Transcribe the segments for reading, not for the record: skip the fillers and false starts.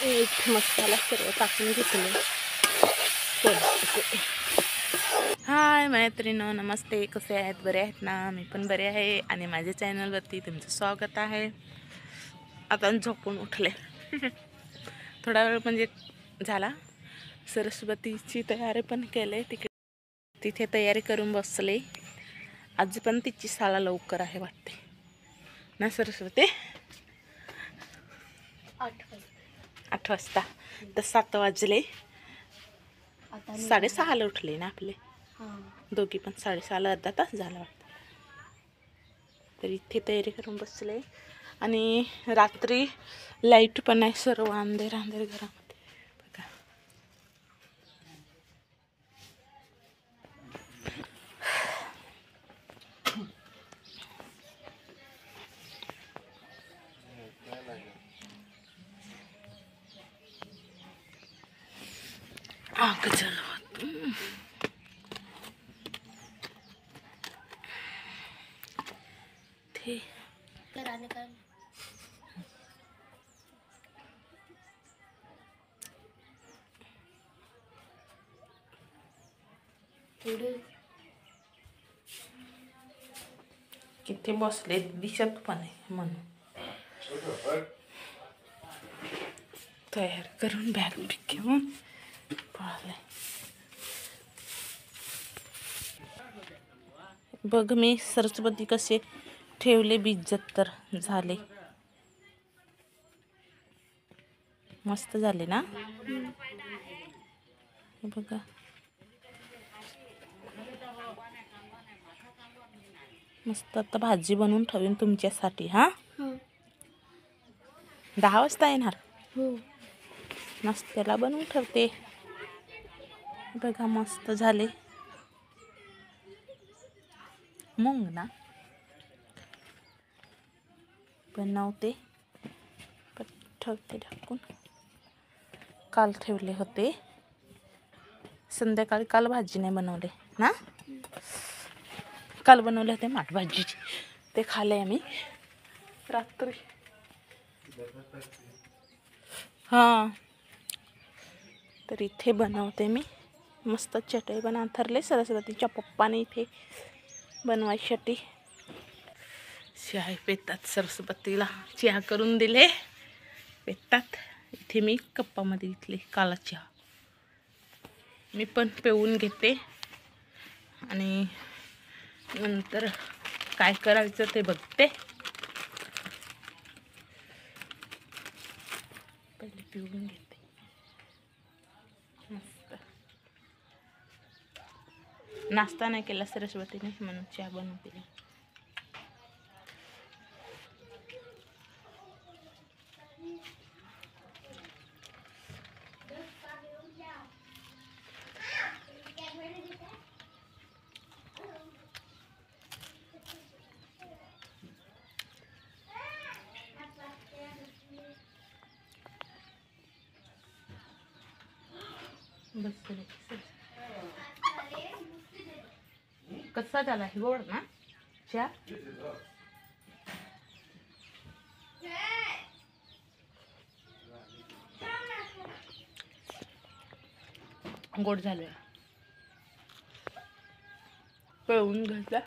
मसाला सर्व टाकून घेतले. हाय मैत्रिणींनो, नमस्ते. कसे आहेत? बरे आहेत ना? मी पण बरे आहे आणि माझ्या चॅनलवरती तुमचं स्वागत आहे. आता झोपून उठले. थोडा वेळ म्हणजे झाला. सरस्वतीची तयारी पण केले. तिथे तयारी करून बसले. आज पण तिची शाळा लवकर आहे वाटते ना सरस्वती? 8 वाजता. तर 7 वाजले. 6:30ला उठले ना आपले दोघी पण. 6:30ला अर्धा तास झाला वाटतं. तर इथे तयारी करून बसले आणि रात्री लाईट पण आहे. सर्व अंधेर घरामध्ये बघा. किती बसले दिसत पण आहे म्हणून तयार करून बॅग घेऊन पळाले. बघ मी सरस्वती कसे ठेवले. 75 झाले. मस्त झाले ना? बघा. मस्त. आता भाजी बनवून ठेवीन तुमच्यासाठी. हा, 10 वाजता येणार. नाश्त्याला बनवून ठेवते. बघा मस्त झाले. मूग ना बनवते, ठेवते ढाकून. काल ठेवले होते संध्याकाळी. काल भाजी नाही बनवले ना. काल बनवले होते माठ भाजीची. ते खाल्ले आम्ही रात्री. हां, तर इथे बनवते मी. मस्त चटई बनवून ठरले. सरस्वतीच्या पप्पाने इथे बनवायसाठी चहा पेतात. सरस्वतीला चहा करून दिले. पेतात. इथे मी कप्पामध्ये घेतले काला चहा. मी पण पिऊन घेते आणि नंतर काय करायचं ते बघते. पहिले पिऊन घेते. मस्त. नाश्ता नाही केला सरस्वतीने म्हणून चहा बनवून दिली. कसा झाला हे गोड ना चहा? गोड झाले. पिऊन घ्यायचा.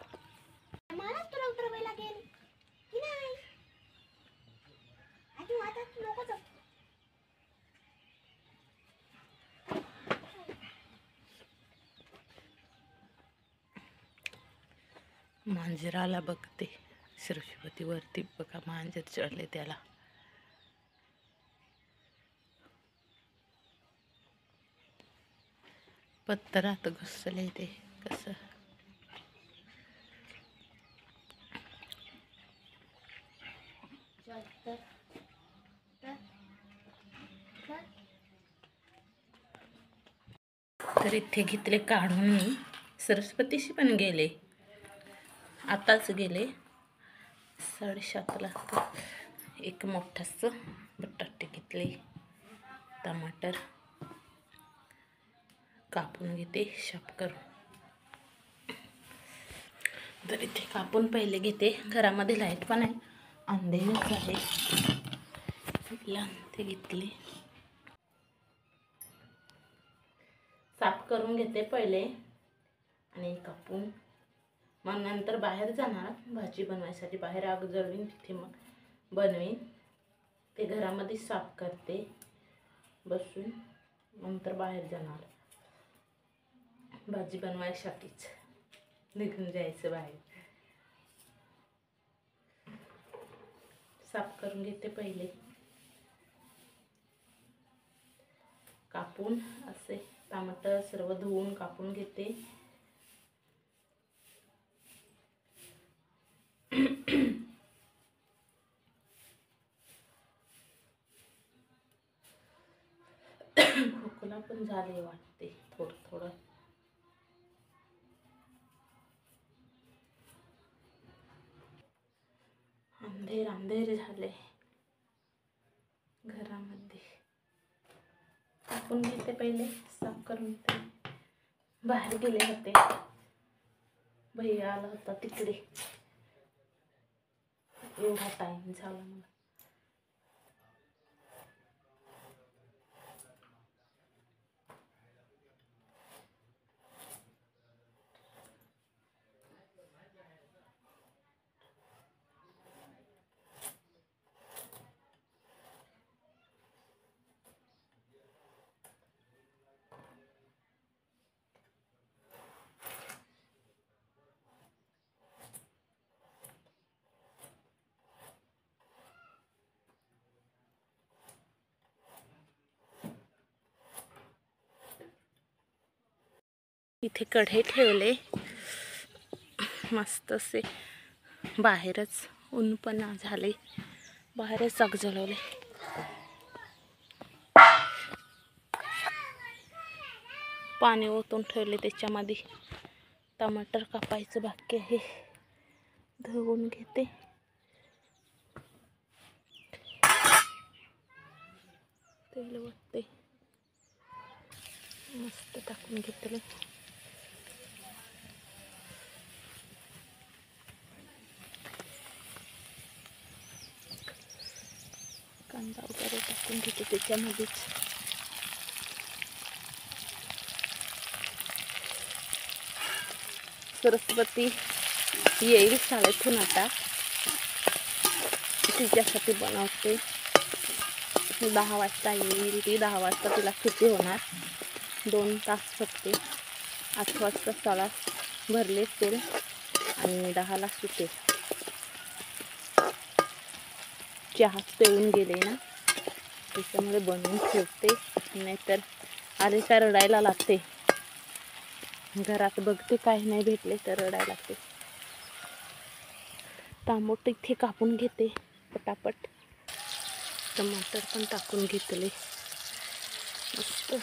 मांजराला बघते सरस्वतीवरती. बघा मांजर चढले त्याला. पत्तरात घुसले ते कसं. तर इथे घेतले काढून मी. सरस्वतीशी पण गेले. आताच गेले 7:30ला. एक मोठास बटाटे घेतले. टमाटर कापून घेते शाप करून. तर इथे कापून पहिले घेते. घरामध्ये लाईट पण आहे, अंधेरच आहे. ते घेतले. साफ करून घेते पहिले आणि कापून मग नंतर बाहेर जाणार भाजी बनवायसाठी. बाहेर आग जळवीन, तिथे मग बनवीन. ते घरामध्ये साफ करते बसून, नंतर बाहेर जाणार भाजी बनवायसाठीच. निघून जायचं बाहेर. साफ करून घेते पहिले, कापून असे टमाटर सर्व धुवून कापून घेते. खोकला पण झाले वाटते थोडं थोडं. अंधेर अंधेर झाले घरामध्ये. कापून घेते पहिले, साफ करून घेते. बाहेर गेले होते, भैया आला होता तिकडे. एवढा टाइम झाला मला. इथे कढई ठेवले मस्त असे. बाहेरच ऊन पण झाले, बाहेरच आग जळवले. पाणी ओतून ठेवले, त्याच्यामध्ये टमाटर कापायचं बाकी आहे. धुवून घेते. तेल ओतते, मस्त टाकून घेतले. कांदा वगैरे टाकून घेते त्याच्यामध्येच. सरस्वती येईल शाळेतून आता, तिच्यासाठी बनवते. 10 वाजता येईल ती. 10 वाजता तिला सुट्टी होणार. 2 तास फक्त. 8 वाजता शाळा भरले तेल आणि 10ला सुट्टी. चहा पेऊन गेले ना, त्याच्यामुळे बनवून ठेवते. नाहीतर आले तर रडायला लागते. घरात बघते काही नाही भेटले तर रडायला लागते. टमाटर इथे कापून घेते पटापट. टमाटर पण टाकून घेतले मस्त.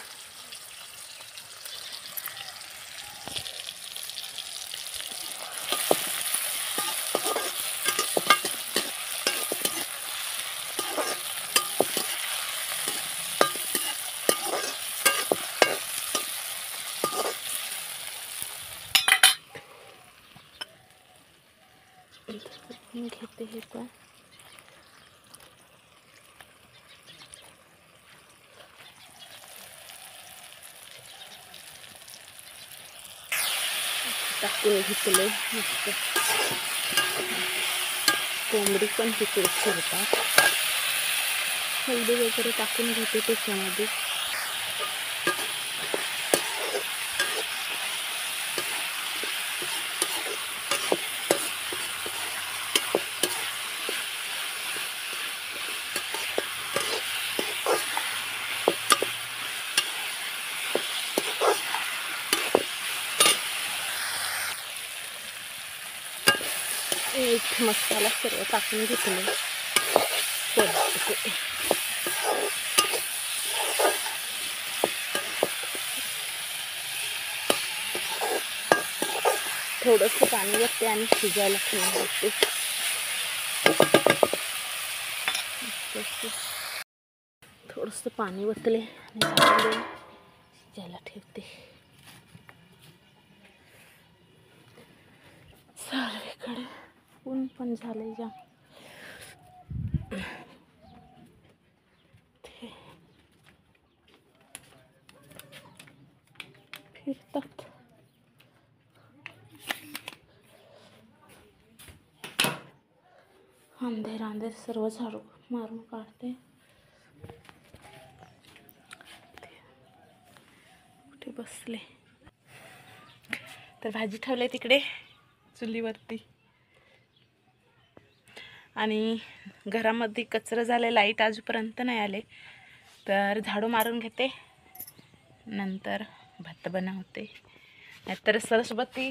घेते हे पण. टाकून घेतले मस्त. कोंबडी पण तिकडे फिरतात. हळदी वगैरे टाकून घेते त्याच्यामध्ये. एक मसाला सर्व टाकून घेतले. थोडंसं पाणी लागते आणि शिजायला लागते. थोडंसं पाणी वतले आणि शिजायला ठेवते. सर्वीकडे ऊन पण झाले जाम. फिरतात. अंधेर अंधेर सर्व झाडू मारून काढते. कुठे बसले तर भाजी ठेवले तिकडे चुलीवरती. आणि घरामध्ये कचरा झाले, लाईट आजपर्यंत नाही आले, तर झाडू मारून घेते, नंतर भात बनवते. नाहीतर सरस्वती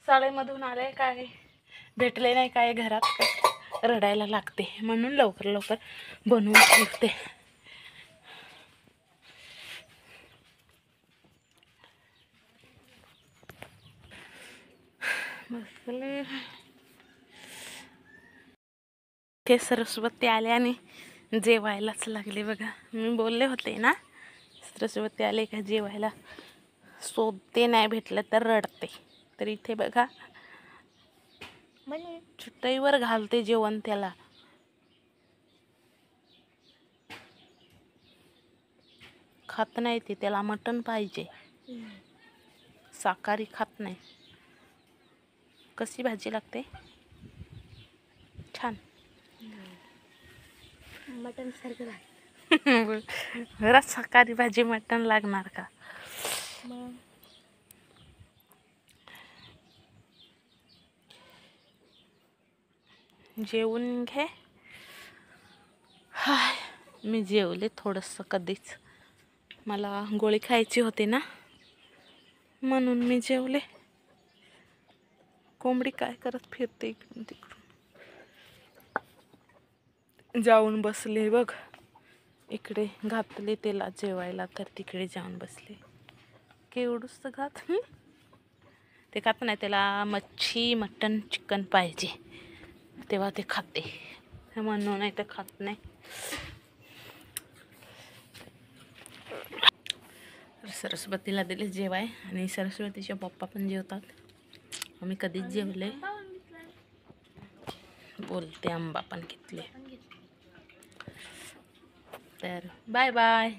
शाळेमधून आले काय भेटले नाही काय घरात, काय रडायला लागते, म्हणून लवकर लवकर बनवून ठेवते. बसले ते सरस्वती आले आणि जेवायलाच लागले बघा. मी बोलले होते ना सरस्वती आले का जेवायला शोधते, नाही भेटलं तर रडते. तर इथे बघा म्हणजे चटईवर घालते जेवण त्याला. खात नाही ते, त्याला मटण पाहिजे, शाकाहारी खात नाही. कशी भाजी लागते, छान मटण सारखं लागतं. घरात शाकाहारी भाजी मटण लागणार का? जेवून घे. हाय, मी जेवले थोडंसं कधीच. मला गोळी खायची होती ना, म्हणून मी जेवले. कोंबडी काय करत फिरते इकडून तिकडून. जाऊन बसले बघ, इकडे घातले त्याला जेवायला, तर तिकडे जाऊन बसले. केवढूस घात ते खात नाही, त्याला मच्छी मटण चिकन पाहिजे तेव्हा ते खाते, म्हणून नाही तर खात नाही. सरस्वतीला दिले जेवाय, आणि सरस्वतीचे पप्पा पण जेवतात. आम्ही कधीच जेवले. बोलते आंबा पण घेतले. तर बाय बाय.